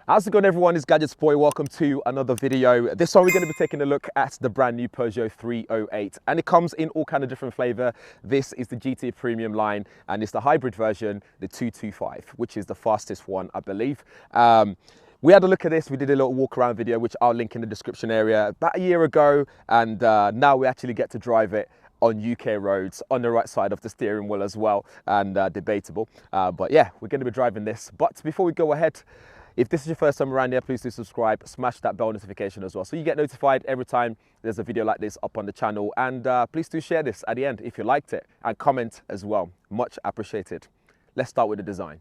How's it going, everyone? It's GadgetsBoy. Welcome to another video. This one we're going to be taking a look at the brand new Peugeot 308, and it comes in all kind of different flavor. This is the GT Premium line, and it's the hybrid version, the 225, which is the fastest one, I believe. We had a look at this. We did a little walk around video, which I'll link in the description area about a year ago, and now we actually get to drive it on UK roads on the right side of the steering wheel as well, and debatable. But yeah, we're going to be driving this. But before we go ahead, if this is your first time around here, please do subscribe, smash that bell notification as well, so you get notified every time there's a video like this up on the channel. And please do share this at the end if you liked it, and comment as well. Much appreciated. Let's start with the design.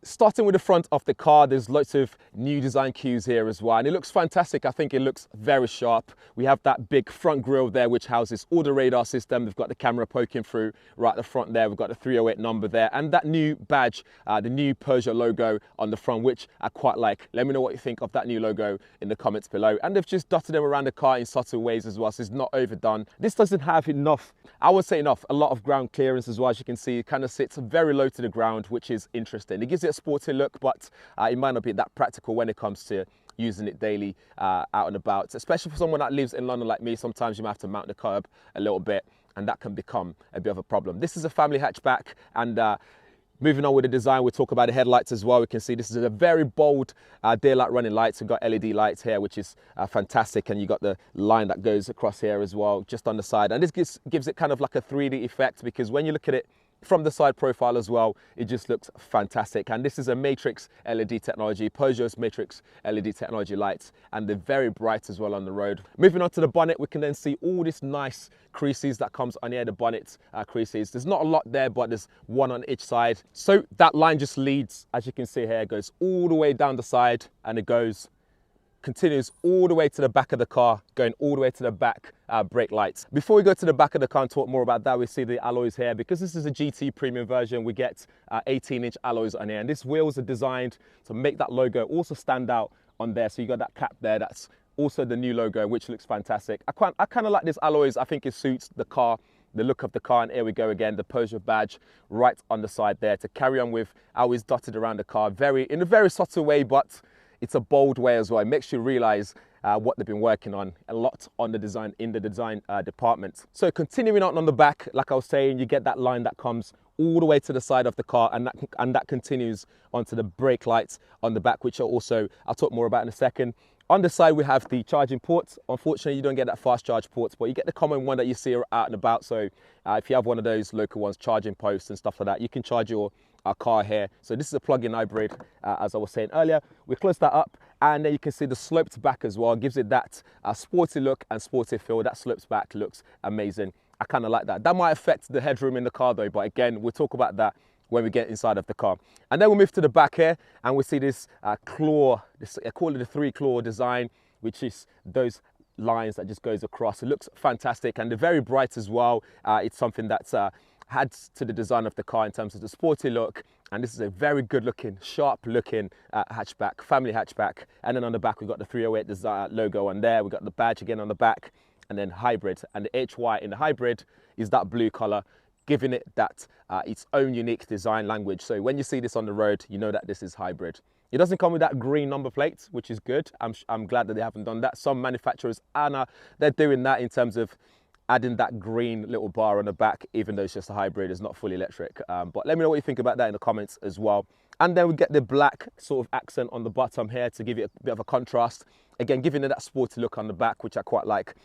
Starting with the front of the car, there's lots of new design cues here as well, and it looks fantastic. I think it looks very sharp. We have that big front grille there, which houses all the radar system. We've got the camera poking through right at the front there. We've got the 308 number there, and that new badge, the new Peugeot logo on the front, which I quite like. Let me know what you think of that new logo in the comments below. And they've just dotted them around the car in subtle ways as well, so it's not overdone. This doesn't have enough, I would say enough, a lot of ground clearance as well. As you can see, it kind of sits very low to the ground, which is interesting. It gives it a sporty look, but it might not be that practical when it comes to using it daily out and about, especially for someone that lives in London like me. Sometimes you might have to mount the curb a little bit, and that can become a bit of a problem. This is a family hatchback, and moving on with the design, we'll talk about the headlights as well. We can see this is a very bold daylight running lights. We've got LED lights here, which is fantastic, and you got the line that goes across here as well, just on the side. And this gives it kind of like a 3D effect, because when you look at it from the side profile as well, it just looks fantastic. And this is a matrix LED technology, Peugeot's matrix LED technology lights, and they're very bright as well on the road. Moving on to the bonnet, we can then see all these nice creases that comes on here, the bonnet creases. There's not a lot there, but there's one on each side. So that line just leads, as you can see here, goes all the way down the side, and it continues all the way to the back of the car, going all the way to the back brake lights. Before we go to the back of the car and talk more about that, we see the alloys here. Because this is a GT premium version, we get 18-inch alloys on here, and these wheels are designed to make that logo also stand out on there. So you got that cap there, that's also the new logo, which looks fantastic. I kind of like these alloys. I think it suits the car, the look of the car. And here we go again, the Peugeot badge right on the side there to carry on with how it's dotted around the car, in a very subtle way, but it's a bold way as well. It makes you realize what they've been working on a lot on the design, in the design department. So continuing on the back, like I was saying, you get that line that comes all the way to the side of the car, and that continues onto the brake lights on the back, which I'll talk more about in a second. On the side, we have the charging ports. Unfortunately, you don't get that fast charge ports, but you get the common one that you see out and about. So if you have one of those local ones, charging posts and stuff like that, you can charge your car here. So this is a plug-in hybrid, as I was saying earlier. We close that up, and then you can see the sloped back as well. Gives it that sporty look and sporty feel. That slopes back looks amazing. I kind of like that. That might affect the headroom in the car though, but again, we'll talk about that when we get inside of the car. And then we'll move to the back here, and we see this claw, I call it a 3-claw design, which is those lines that just goes across. It looks fantastic, and they're very bright as well. It's something that's adds to the design of the car in terms of the sporty look. And this is a very good looking, sharp looking hatchback, family hatchback. And then on the back, we've got the 308 design logo on there. We've got the badge again on the back, and then hybrid. And the HY in the hybrid is that blue color, giving it that its own unique design language. So when you see this on the road, you know that this is hybrid. It doesn't come with that green number plate, which is good. I'm glad that they haven't done that. Some manufacturers, they're doing that in terms of adding that green little bar on the back, even though it's just a hybrid, it's not fully electric. But let me know what you think about that in the comments as well. And then we get the black sort of accent on the bottom here to give it a bit of a contrast. Again, giving it that sporty look on the back, which I quite like.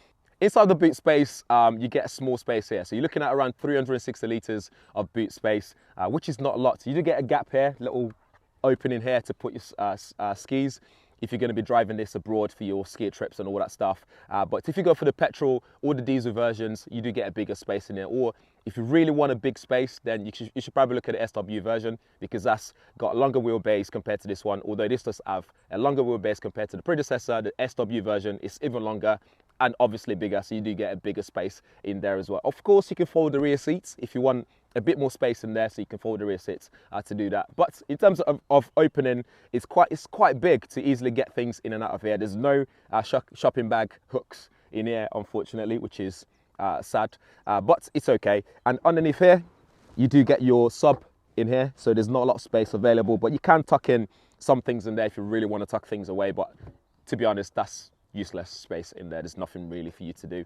Inside the boot space, you get a small space here. So you're looking at around 360 litres of boot space, which is not a lot. So you do get a gap here, little opening here to put your skis, if you're going to be driving this abroad for your ski trips and all that stuff. But if you go for the petrol or the diesel versions, you do get a bigger space in there. Or if you really want a big space, then you should probably look at the SW version, because that's got a longer wheelbase compared to this one. Although this does have a longer wheelbase compared to the predecessor, the SW version is even longer and obviously bigger, so you do get a bigger space in there as well. Of course, you can fold the rear seats if you want a bit more space in there, so you can fold the rear seats to do that. But in terms of opening, it's quite big to easily get things in and out of here. There's no shopping bag hooks in here, unfortunately, which is sad, but it's okay. And underneath here, you do get your sub in here, so there's not a lot of space available, but you can tuck in some things in there if you really want to tuck things away, but to be honest, that's useless space in there. There's nothing really for you to do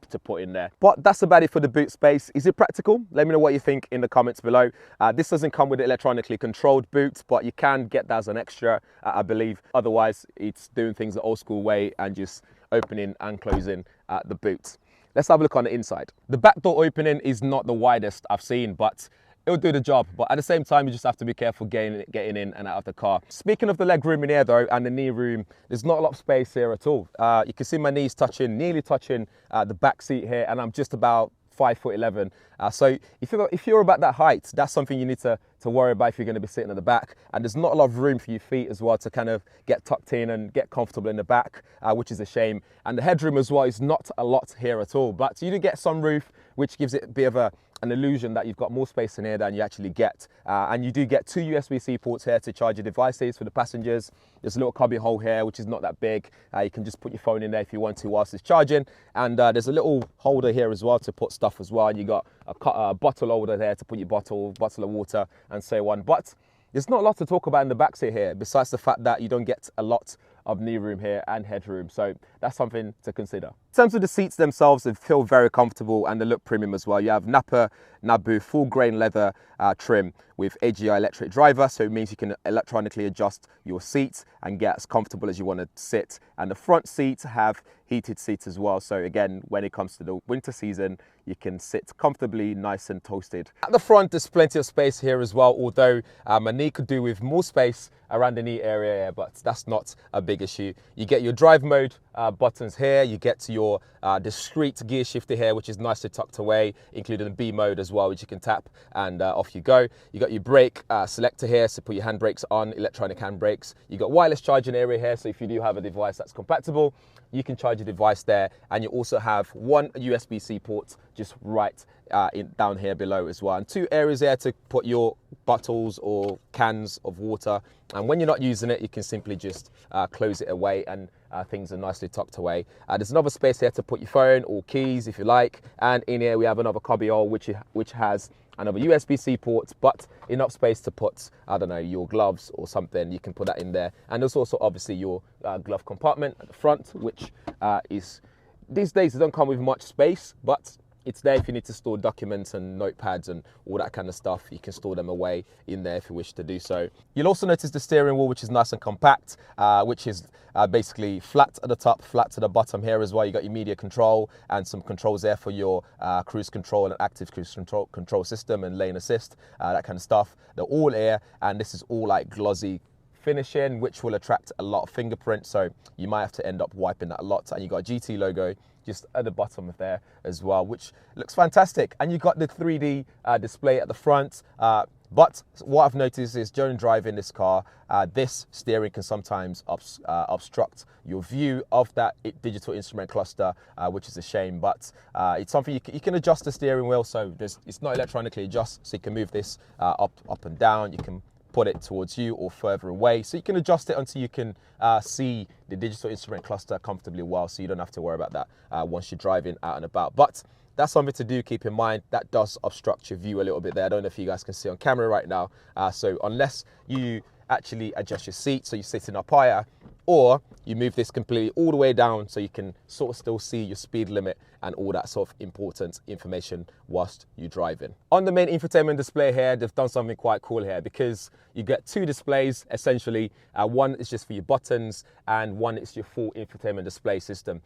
to put in there. But that's about it for the boot space. Is it practical? Let me know what you think in the comments below. This doesn't come with electronically controlled boot, but you can get that as an extra, I believe. Otherwise, it's doing things the old school way and just opening and closing the boot. Let's have a look on the inside. The back door opening is not the widest I've seen, but it'll do the job. But at the same time, you just have to be careful getting in and out of the car. Speaking of the leg room in here though, and the knee room, there's not a lot of space here at all. You can see my knees nearly touching the back seat here, and I'm just about 5'11". So if you're about that height, that's something you need to worry about if you're going to be sitting at the back. And there's not a lot of room for your feet as well to kind of get tucked in and get comfortable in the back, which is a shame. And the headroom as well is not a lot here at all, but you do get some roof, which gives it a bit of an illusion that you've got more space in here than you actually get. And you do get 2 USB-C ports here to charge your devices for the passengers. There's a little cubby hole here, which is not that big. You can just put your phone in there if you want to whilst it's charging. And there's a little holder here as well to put stuff as well. And you got a bottle holder there to put your bottle of water and so on. But there's not a lot to talk about in the back seat here, besides the fact that you don't get a lot of knee room here and headroom, so that's something to consider. In terms of the seats themselves, they feel very comfortable and they look premium as well. You have Napa Nabu full grain leather trim with AGI electric driver, so it means you can electronically adjust your seats and get as comfortable as you want to sit. And the front seats have heated seats as well, so again, when it comes to the winter season, you can sit comfortably, nice and toasted. At the front, there's plenty of space here as well, although my knee could do with more space around the knee area here, but that's not a big issue. You get your drive mode buttons here, you get to your discrete gear shifter here, which is nicely tucked away, including the B mode as well, which you can tap and off you go. You got your brake selector here, so put your handbrakes on, electronic handbrakes. You got wireless charging area here, so if you do have a device that's compatible, you can charge your device there. And you also have 1 USB-C port just right down here below as well, and 2 areas there to put your bottles or cans of water. And when you're not using it, you can simply just close it away, and things are nicely tucked away. There's another space here to put your phone or keys if you like, and in here we have another cubby hole which has another USB-C port, but enough space to put, I don't know, your gloves or something. You can put that in there. And there's also obviously your glove compartment at the front, which is, these days it don't come with much space, but it's there if you need to store documents and notepads and all that kind of stuff. You can store them away in there if you wish to do so. You'll also notice the steering wheel, which is nice and compact, which is basically flat at the top, flat to the bottom here as well. You got your media control and some controls there for your cruise control and active cruise control system and lane assist, that kind of stuff. They're all air, and this is all like glossy finishing, which will attract a lot of fingerprints, so you might have to end up wiping that a lot. And you got a GT logo just at the bottom of there as well, which looks fantastic. And you got the 3D display at the front. But what I've noticed is during driving this car, this steering can sometimes obstruct your view of that digital instrument cluster, which is a shame. But it's something you can adjust the steering wheel, so it's not electronically adjust, so you can move this up and down. You can put it towards you or further away, so you can adjust it until you can see the digital instrument cluster comfortably well, so you don't have to worry about that once you're driving out and about. But that's something to do, keep in mind. That does obstruct your view a little bit there. I don't know if you guys can see on camera right now. So unless you actually adjust your seat so you're sitting up higher, or you move this completely all the way down so you can sort of still see your speed limit and all that sort of important information whilst you're driving. On the main infotainment display here, they've done something quite cool here, because you get 2 displays essentially. One is just for your buttons, and one is your full infotainment display system.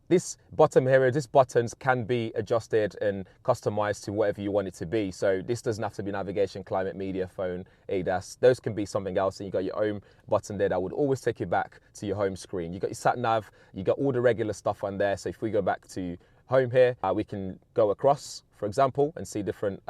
This bottom here, these buttons can be adjusted and customized to whatever you want it to be. So this doesn't have to be navigation, climate, media, phone, ADAS. Those can be something else. And you got your home button there that would always take you back to your home screen. You got your sat nav, you got all the regular stuff on there. So if we go back to home here, we can go across, for example, and see different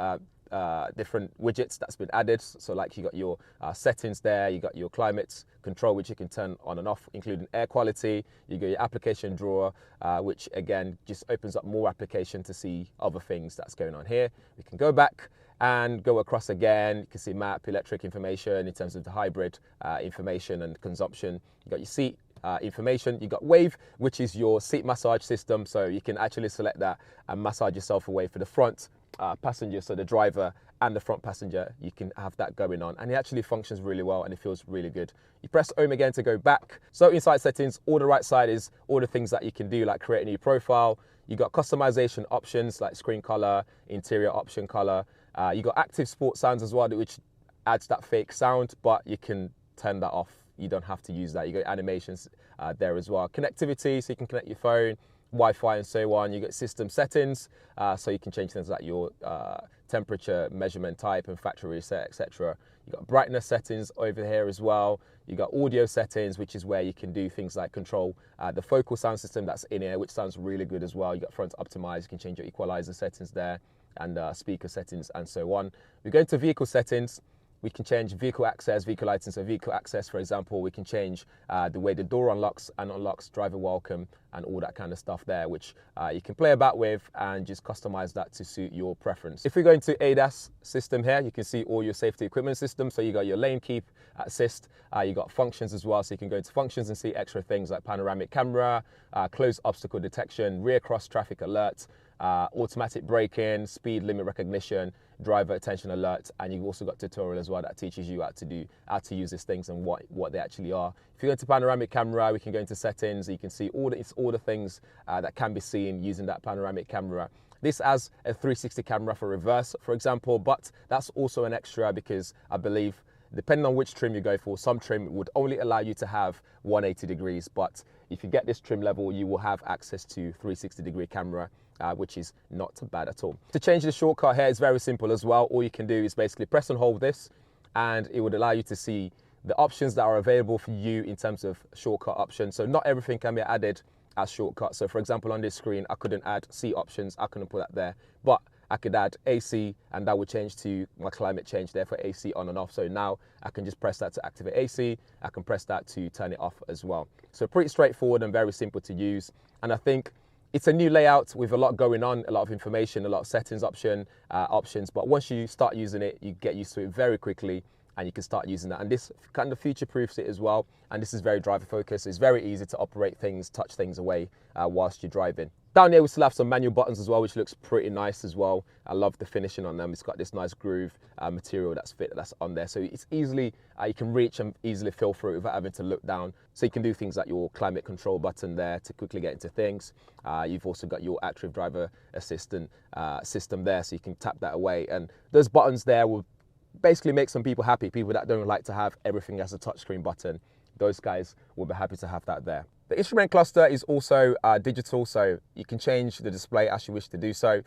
widgets that's been added. So like you got your settings there, you got your climate control, which you can turn on and off, including air quality. You got your application drawer, which again just opens up more application to see other things that's going on here. We can go back and go across again. You can see map, electric information in terms of the hybrid information and consumption. You got your seat information. You got Wave, which is your seat massage system, so you can actually select that and massage yourself away for the front passengers, so the driver and the front passenger, you can have that going on, and it actually functions really well and it feels really good. You press home again to go back. So inside settings, all the right side is all the things that you can do, like create a new profile. You got customization options like screen color, interior option color. You got active sport sounds as well, which adds that fake sound, but you can turn that off. You don't have to use that. You got animations there as well. Connectivity, so you can connect your phone, Wi-Fi and so on. You got system settings, so you can change things like your temperature, measurement type and factory reset, etc. You got brightness settings over here as well. You got audio settings, which is where you can do things like control the focal sound system that's in here, which sounds really good as well. You got front optimize, you can change your equalizer settings there, and speaker settings and so on. We go into vehicle settings. We can change vehicle access, vehicle lighting. So vehicle access, for example, we can change the way the door unlocks and unlocks, driver welcome, and all that kind of stuff there, which you can play about with and just customize that to suit your preference. If we go into ADAS system here, you can see all your safety equipment systems. So you got your lane keep assist, you got functions as well. So you can go into functions and see extra things like panoramic camera, close obstacle detection, rear cross traffic alert, automatic braking, speed limit recognition, driver attention alert, and you've also got tutorial as well that teaches you how to use these things and what they actually are. If you go into panoramic camera, we can go into settings. You can see all the things that can be seen using that panoramic camera. This has a 360 camera for reverse, for example, but that's also an extra because I believe, depending on which trim you go for, some trim would only allow you to have 180 degrees, but if you get this trim level, you will have access to 360-degree camera, which is not bad at all. To change the shortcut here, it's very simple as well. All you can do is basically press and hold this, and it would allow you to see the options that are available for you in terms of shortcut options. So not everything can be added as shortcuts. So for example, on this screen, I couldn't add seat options. I couldn't put that there, but I could add AC, and that would change to my climate change there for AC on and off. So now I can just press that to activate AC. I can press that to turn it off as well. So pretty straightforward and very simple to use. And I think it's a new layout with a lot going on, a lot of information, a lot of settings options. But once you start using it, you get used to it very quickly, and you can start using that. And this kind of future-proofs it as well. And this is very driver focused. It's very easy to operate things, touch things away whilst you're driving. Down here, we still have some manual buttons as well, which looks pretty nice as well. I love the finishing on them. It's got this nice groove material that's on there. So it's easily, you can reach and easily feel through it without having to look down. So you can do things like your climate control button there to quickly get into things. You've also got your active driver assistant system there, so you can tap that away. And those buttons there will basically make some people happy. People that don't like to have everything as a touchscreen button, those guys will be happy to have that there. The instrument cluster is also digital, so you can change the display as you wish to do so.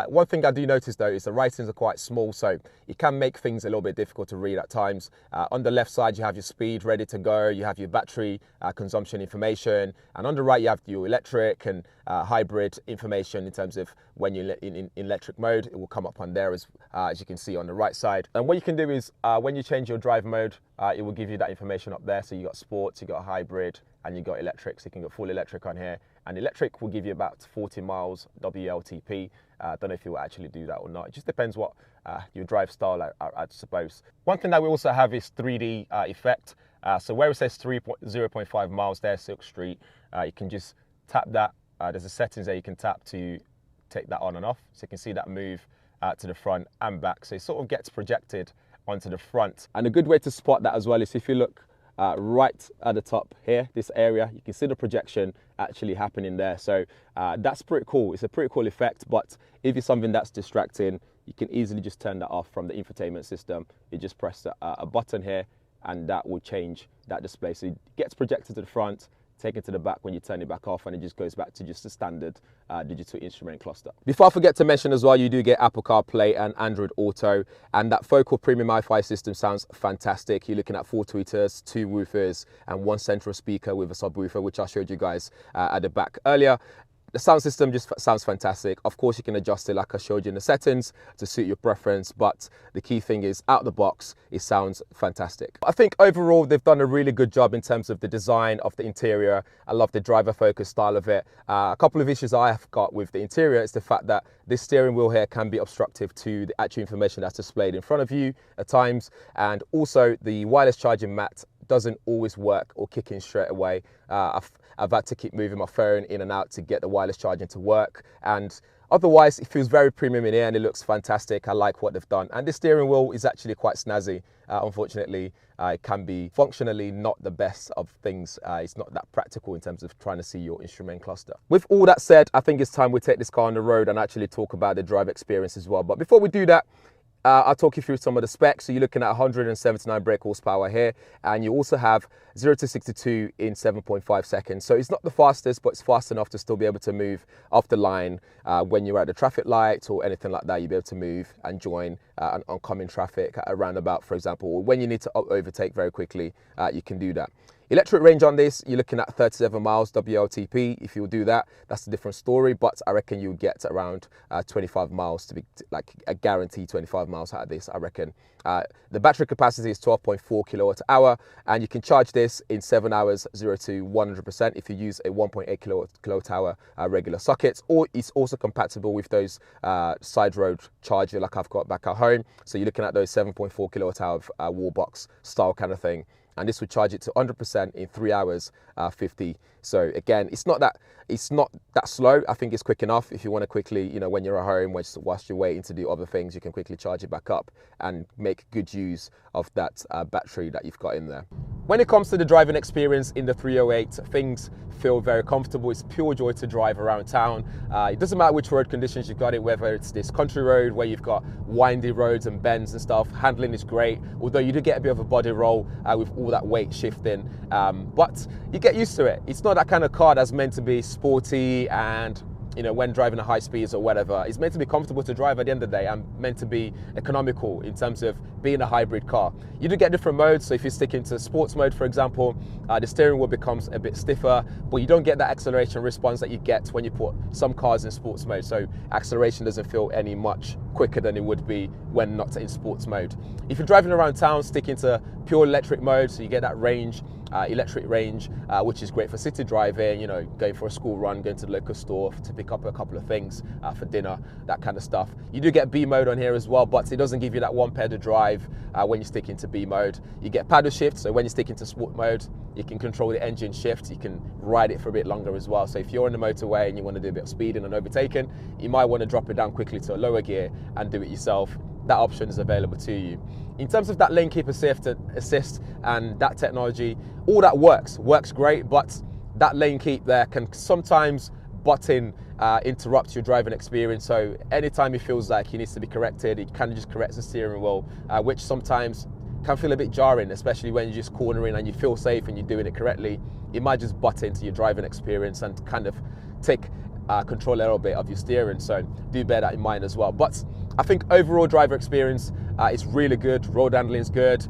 One thing I do notice though is the writings are quite small, so it can make things a little bit difficult to read at times. On the left side, you have your speed ready to go, you have your battery consumption information, and on the right, you have your electric and hybrid information in terms of when you're in electric mode. It will come up on there as you can see on the right side. And what you can do is when you change your drive mode, it will give you that information up there. So you got sports, you got hybrid, and you got electric. So you can get full electric on here, and electric will give you about 40 miles WLTP. I don't know if you will actually do that or not. It just depends what your drive style, I suppose. One thing that we also have is 3D effect. So where it says 0.5 miles there, Silk Street, you can just tap that. There's a settings there you can tap to take that on and off. So you can see that move to the front and back. So it sort of gets projected onto the front. And a good way to spot that as well is if you look right at the top here, this area, you can see the projection actually happening there. So that's pretty cool. It's a pretty cool effect, but if it's something that's distracting, you can easily just turn that off from the infotainment system. You just press a button here, and that will change that display. So it gets projected to the front, take it to the back when you turn it back off, and it just goes back to just a standard digital instrument cluster. Before I forget to mention as well, you do get Apple CarPlay and Android Auto, and that Focal Premium Hi-Fi system sounds fantastic. You're looking at 4 tweeters, 2 woofers, and 1 central speaker with a subwoofer, which I showed you guys at the back earlier. The sound system just sounds fantastic. Of course, you can adjust it like I showed you in the settings to suit your preference, but the key thing is out the box, it sounds fantastic. I think overall, they've done a really good job in terms of the design of the interior. I love the driver focused style of it. A couple of issues I have got with the interior is the fact that this steering wheel here can be obstructive to the actual information that's displayed in front of you at times. And also the wireless charging mat doesn't always work or kick in straight away. I've had to keep moving my phone in and out to get the wireless charging to work. And Otherwise, it feels very premium in here and it looks fantastic. I like what they've done. And the steering wheel is actually quite snazzy. Unfortunately, it can be functionally not the best of things. It's not that practical in terms of trying to see your instrument cluster. With all that said, I think it's time we take this car on the road and actually talk about the drive experience as well. But before we do that, I'll talk you through some of the specs. So you're looking at 179 brake horsepower here, and you also have 0 to 62 in 7.5 seconds. So it's not the fastest, but it's fast enough to still be able to move off the line when you're at the traffic light or anything like that. You'll be able to move and join an oncoming traffic at a roundabout, for example, or when you need to overtake very quickly, you can do that. Electric range on this, you're looking at 37 miles WLTP. If you'll do that, that's a different story, but I reckon you'll get around 25 miles to be like a guaranteed 25 miles out of this, I reckon. The battery capacity is 12.4 kilowatt hour, and you can charge this in 7 hours, 0 to 100% if you use a 1.8 kilowatt hour regular socket, or it's also compatible with those side road charger like I've got back at home. So you're looking at those 7.4 kilowatt hour wall box style kind of thing. And this would charge it to 100% in 3 hours 50. So again, it's not that slow. I think it's quick enough if you want to quickly, you know, when you're at home, whilst you're waiting to do other things, you can quickly charge it back up and make good use of that battery that you've got in there. When it comes to the driving experience in the 308, things feel very comfortable. It's pure joy to drive around town. It doesn't matter which road conditions you've got it, whether it's this country road where you've got windy roads and bends and stuff. Handling is great, although you do get a bit of a body roll with all that weight shifting, but you get used to it. It's not that kind of car that's meant to be sporty and, you know, when driving at high speeds or whatever. It's meant to be comfortable to drive at the end of the day and meant to be economical in terms of being a hybrid car. You do get different modes, so if you stick into sports mode, for example, the steering wheel becomes a bit stiffer, but you don't get that acceleration response that you get when you put some cars in sports mode. So acceleration doesn't feel any much quicker than it would be when not in sports mode. If you're driving around town, stick into pure electric mode, so you get that range, electric range, which is great for city driving, you know, going for a school run, going to the local store to pick up a couple of things for dinner, that kind of stuff. You do get B mode on here as well, but it doesn't give you that one pedal drive when you stick into B mode. You get paddle shift, so when you stick into sport mode, you can control the engine shift, you can ride it for a bit longer as well. So if you're on the motorway and you want to do a bit of speeding and overtaking, you might want to drop it down quickly to a lower gear and do it yourself. That option is available to you. In terms of that lane keep assist and that technology, all that works great, but that lane keep there can sometimes interrupt your driving experience. So anytime it feels like he needs to be corrected, it kind of just corrects the steering wheel, which sometimes can feel a bit jarring, especially when you're just cornering and you feel safe and you're doing it correctly. It might just butt into your driving experience and kind of take control a little bit of your steering. So do bear that in mind as well. But I think overall driver experience is really good. Road handling is good.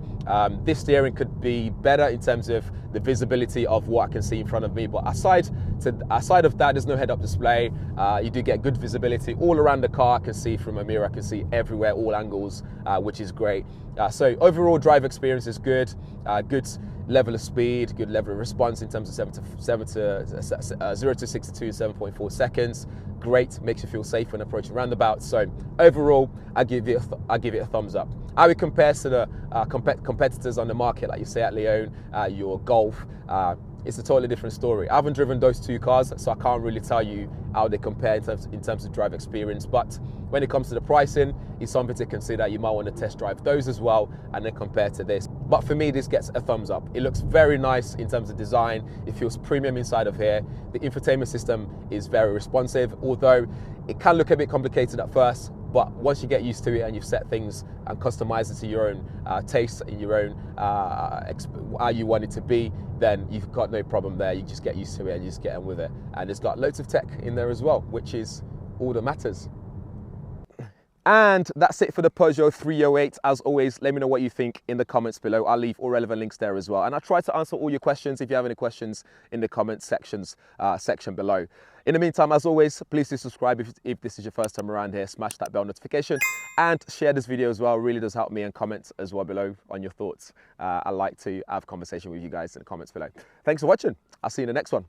This steering could be better in terms of the visibility of what I can see in front of me. But aside of that, there's no head-up display. You do get good visibility all around the car. I can see from a mirror. I can see everywhere, all angles, which is great. So overall driver experience is good. Good level of speed, good level of response in terms of 0 to 62 7.4 seconds. Great, makes you feel safe when approaching roundabouts. So overall, I give it a thumbs up. How it compares to the competitors on the market, like you say at Leon, your Golf, it's a totally different story. I haven't driven those two cars, so I can't really tell you how they compare in terms of drive experience. But when it comes to the pricing, it's something to consider. You might want to test drive those as well and then compare to this. But for me, this gets a thumbs up. It looks very nice in terms of design. It feels premium inside of here. The infotainment system is very responsive, although it can look a bit complicated at first. But once you get used to it and you've set things and customize it to your own taste and your own how you want it to be, then you've got no problem there. You just get used to it and you just get on with it. And it's got loads of tech in there as well, which is all that matters. And that's it for the Peugeot 308. As always, let me know what you think in the comments below. I'll leave all relevant links there as well. And I'll try to answer all your questions if you have any questions in the comments section below. In the meantime, as always, please do subscribe if this is your first time around here. Smash that bell notification and share this video as well. It really does help me, and comment as well below on your thoughts. I like to have conversation with you guys in the comments below. Thanks for watching. I'll see you in the next one.